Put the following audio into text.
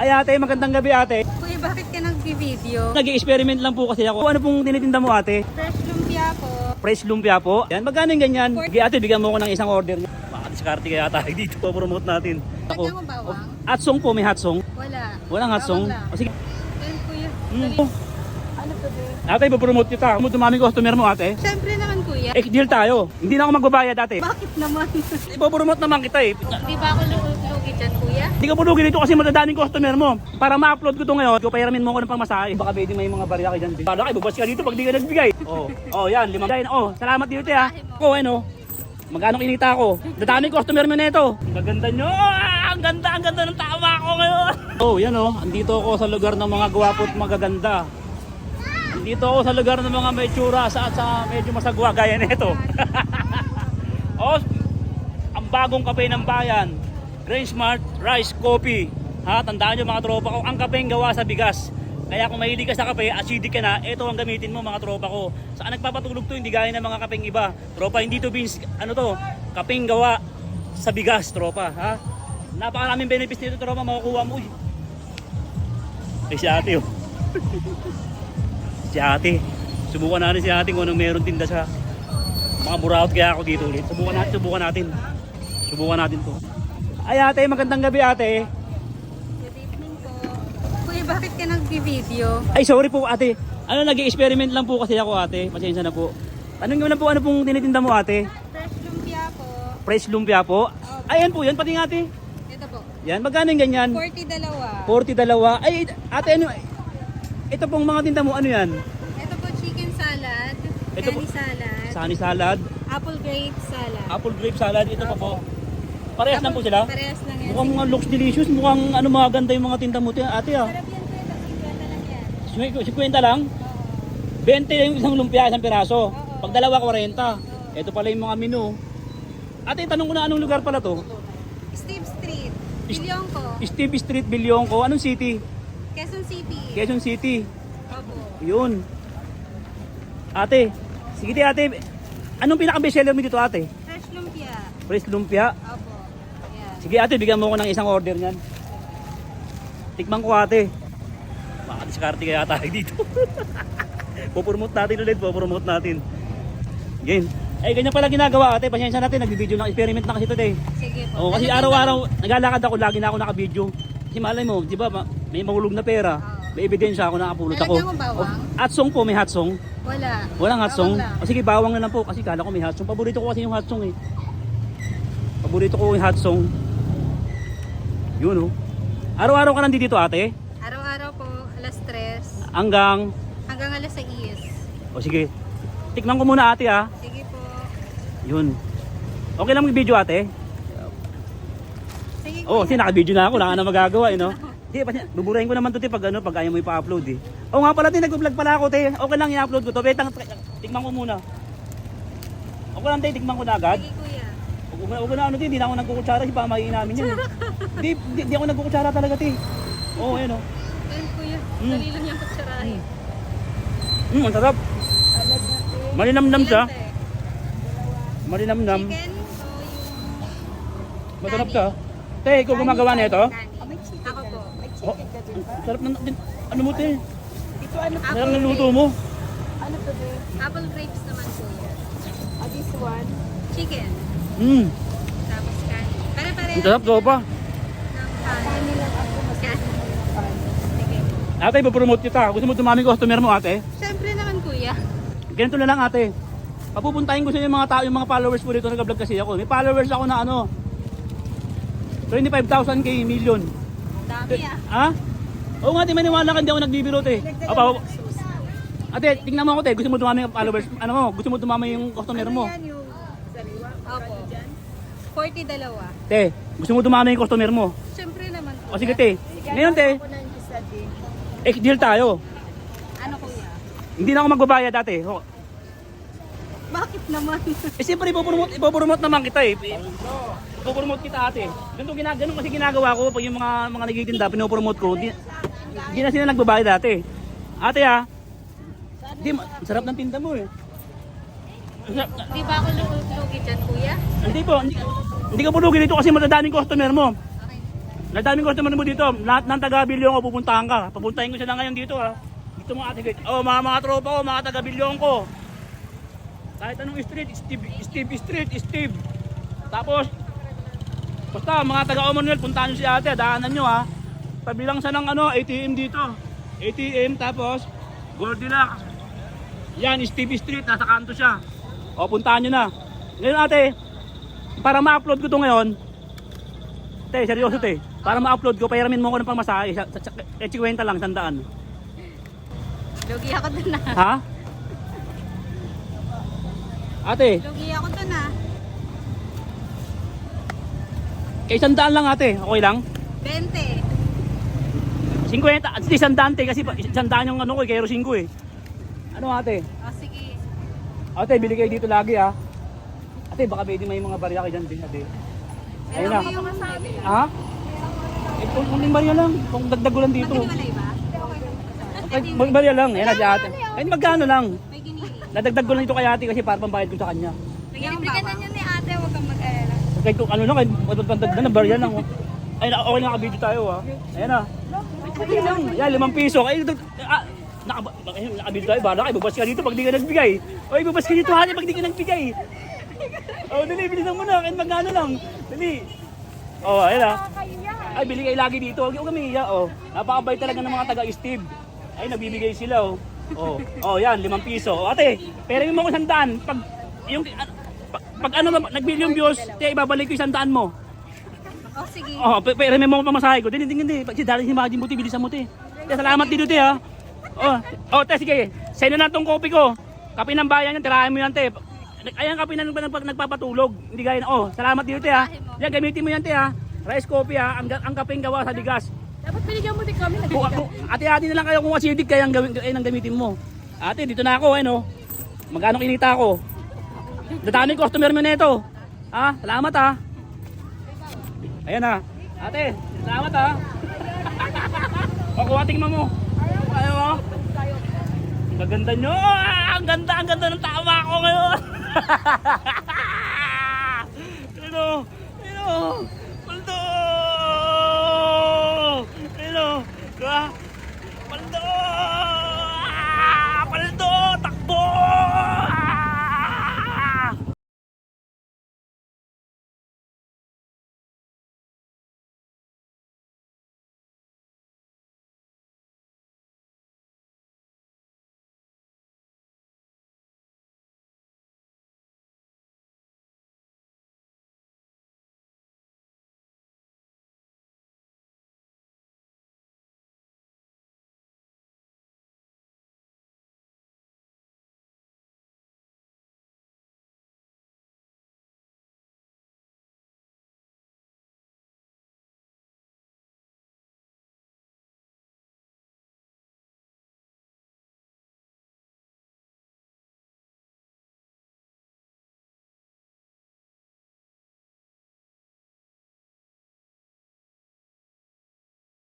Ay ate, magandang gabi ate. Kuya, bakit ka nag-video? Nag-experiment lang po kasi ako. Ano pong tinitinda mo ate? Fresh lumpia po. Fresh lumpia po. Yan, magkano yung ganyan? Sige ate, bigyan mo ko ng isang order. Makadiskarte kaya tayo dito. Promote natin. Lagyan mo bawang? Hatsong po, may hatsong. Wala. Walang hatsong. Bawang lang. O sige. Yan kuya. Ano to be? Ate, ipopromote kita. Dumami customer mo ate. Siyempre naman kuya. Deal tayo. Hindi na ako magbabayad ate. Bakit naman? Ipopromote naman kita eh. Di ba ako lugi dyan kuya? Hindi ka pulugi dito kasi matadaming customer mo. Para ma-upload ko to ngayon, pairamin mo ko ng pamasahe. Baka pwede may mga barya ka dyan. Bala kayo, bubas ka dito pag di ka nagbigay. Oh, yan, 5. Oh, salamat dito ha. Oh, ano? Magkano kinita ko? Dadaming customer mo nito. Ang ganda nyo. Ang ganda ng tama ko ngayon. Oh, yan oh. Andito ako sa lugar ng mga gwapo at magaganda. Andito ako sa lugar ng mga may tsura sa medyo masagwa gaya nito. Oh, ang bagong kape ng bayan. Grain Smart Rice Coffee. Ha, tandaan nyo mga tropa ko, ang kape gawa sa bigas. Kaya kung mahilig ka sa kape, acidic ka na, ito ang gamitin mo mga tropa ko. Saan nagpapatulog to, hindi gaya ng mga kapeng iba. Tropa, hindi to beans, ano to, kapeng gawa sa bigas, tropa. Ha? Napakaraming benefits nito, tropa, makukuha mo. Uy. Ay, si ate, oh. Si ate. Subukan natin si ate kung anong meron tinda sa mga buraot kaya ako dito ulit. Subukan natin. Subukan natin to. Ay ate, magandang gabi ate. Good evening po. Kuya, bakit ka nag-video? Ay sorry po ate. Ano, nag-experiment lang po kasi ako ate. Pasensya na po. Tanong mo lang po ano pong tinitinda mo ate? Fresh lumpia po. Fresh lumpia po. Ayan po yan, pati nga ate. Ito po. Yan, magkano yung ganyan? 42. 42. Ay ate, ano? Ito pong mga tinda mo, ano yan? Ito po chicken salad. Ito po- Candy salad. Sunny salad, Apple grape salad. apple grape salad, ito pa po. Parehas lang po sila? Parehas lang yan. Mukhang mga looks delicious, mukhang ano maganda yung mga tinda mo ate ah. Sarap yan kuya. 50 lang yan. 50 lang? 20 yung isang lumpia, isang piraso. Oo. Pag dalawa, 40. Ito pala yung mga menu. Ate, tanong ko na anong lugar pala to? Steve Street. Bilyongko. Steve Street, Bilyongko. Anong city? Quezon City. Quezon City. Opo. Yun. Ate, sige ate. Anong pinaka-bestseller mo dito ate? Fresh lumpia. Fresh lumpia. Opo. Yan. Sige ate, bigyan mo ko ng isang order niyan. Tikman ko ate. Makadiskarte kaya tayo dito. Popromote natin ulit, popromote natin. Game. Eh, ganyan pala ginagawa ate. Pasensya natin, nag-video lang. Experiment na kasi ito eh. Sige po. Oo, kasi araw-araw naglalakad ako, lagi na ako naka-video. Kasi malay mo, di ba, may mahulog na pera. May ebidensya ako, nakapulot ako. Lalagyan mo bawang? Hatsong po, may hatsong. Wala. Walang hatsong. Bawang lang. O sige, bawang na lang po kasi kala ko may hatsong. Paborito ko kasi yung hatsong eh. Paborito ko yung hatsong. Yun oh. Araw-araw ka nandito ate? Araw-araw po, alas 3. Hanggang, Hanggang alas 6. o sige. Tikman ko muna ate ha. Sige po. Yun. Okay lang mag-video ate? Sige Oh, kasi naka-video na ako, wala ka na magagawa eh no? Di, buburahin ko naman to te pag ano, pag ayaw mo ipa-upload eh. Oo nga pala te, nag-vlog pala ako te. Okay lang i-upload ko to. Wait lang, tikman ko muna. Okay lang te, tikman ko na agad. Sige kuya. Huwag na ano te, hindi na ako nagkukutsara, si pamahiin namin yan. Di ako nagkukutsara talaga te. Oo, ayun oh. Yan kuya. Dali lang yung kutsarahin. Ang sarap. Salad natin. Malinamnam siya. Ilan, te? Malinamnam. Chicken o yung... Masarap siya. Te, ikaw gumagawa nito? Ako po. Oh, sarap na din. Ano mo te? Ito ano po? Sarap ng luto mo. Ano to be? Apple grapes naman kuya. This one? Chicken. Tapos kanin. Pare-pare. Ang sarap to pa. Ng kanin lang ako. Kanin. Sige. Ate, ipopromote kita. Gusto mo dumaming customer mo ate? Siyempre naman kuya. Ganito na lang ate. Papupuntahin ko sa yung mga tao, yung mga followers ko dito, nag-vlog kasi ako. May followers ako na ano, 25,000 kay million. Dami ah. Ha? Oo nga, di maniwala ka, hindi ako nagbibiro te. Opa, ate, tingnan mo ako te, gusto mo dumami yung followers, ano mo, gusto mo dumami yung customer mo. Yung sariwa? Opo. 42. Te, gusto mo dumami yung customer mo. Siyempre naman kuya. O sige te, ngayon te, deal tayo. Ano kuya? Hindi na ako magbabayad dati. Bakit naman? Eh siyempre ipopromote naman kita eh. Ipopromote kita ate. Ganun kasi ginagawa ko pag yung mga nagtitinda, pinopromote ko. Di na sila nagbabayad dati. Ate ha. Di, sarap ng tinda mo eh. Di ba ako lugi dyan kuya? Hindi po, hindi ka pulugi dito kasi matadaming customer mo. Okay. Nadaming customer mo dito. Lahat ng taga-Bilyong ko pupuntahan ka. Papuntahin ko siya na ngayon dito ha. Dito mga ate. Oh, mga tropa ko, mga taga-Bilyong ko. Kahit anong street, Steve. Tapos, basta mga taga-Commonwealth, puntahan nyo si ate. Daanan nyo ha. Pabilang siya ng ATM dito. ATM tapos, Goldilocks. Yan, Steve Street. Nasa kanto siya. O, puntahan nyo na. Ngayon ate, para ma-upload ko to ngayon, te, seryoso te. Para ma-upload ko, pahiramin mo ko ng pamasahe. 50 lang, 100. Lugi ako dun na. Ha? Ate, Lugi ako dun na. kay 100 lang ate. Okay lang? 20. 50, at least 100 te. Kasi 100 yung ko, kay 5 eh. Ano ate? O sige. Ate, bili kayo dito lagi ha. Ate, baka pwede may mga barya kayo dyan din ate. Ayun na. Pero yung masabi. Ha? Kung barya lang. Kung dagdag ko lang dito. Maghiwalay ba? Kung barya lang. Ayun na si ate. Ayun, magkano lang. May ginili. Nadagdag ko lang dito kay ate kasi para pambayad ko sa kanya. Libre ka na niya ni ate, huwag kang mag-alala. Kahit kung ano lang, kahit matutandagdan na barya lang. Oh. Ayun na, okay na nakabidyo tayo ha. Ayun na. Okay lang. Yan, 5 piso. Ayun, nakabidyo tayo. Bala ka, ibabas ka dito pag di ka nagbigay. O, ibabas ka dito hali pag di ka nagbigay. Oh, dali, bilisan mo na. Kahit magkano lang. Dali. Oh, ayun na. Ay, bili kayo lagi dito. Huwag kami iya. Oh, napakabait talaga ng mga taga-Steve. Ay, nabibigay sila. Oh, yan, 5 piso. Oh, ate, pero yung mga 100. Pag nag-billion views, te, ibabalik ko yung 100 mo. O sige. Oh, pero may mga pamasahe ko. Hindi. Pag si Darren si Majin mo, te, bilisan mo, te. Te, salamat dito, te, ha. Te, sige. Send na tong kopi ko. Kape ng bayan yan, tirahin mo yan, te. Ayan, kape na nagpapatulog. Hindi gaya na, salamat dito, te, ha. Yan, gamitin mo yan, te, ha. Rice coffee, ha. Ang kapeng gawa sa digas. Dapat binigyan mo din kami. Ate-ate na lang kayo kung acidic kaya ang gamitin mo. Ate, dito na ako, Magkano kinita ko? Dadaming customer mo na ito. Ha? Salamat ha. Ayan ha. Ate, salamat ha. Pakuha, tingnan mo. Ayaw mo. Gaganda nyo. Ang ganda ng tama ko ngayon. Ano?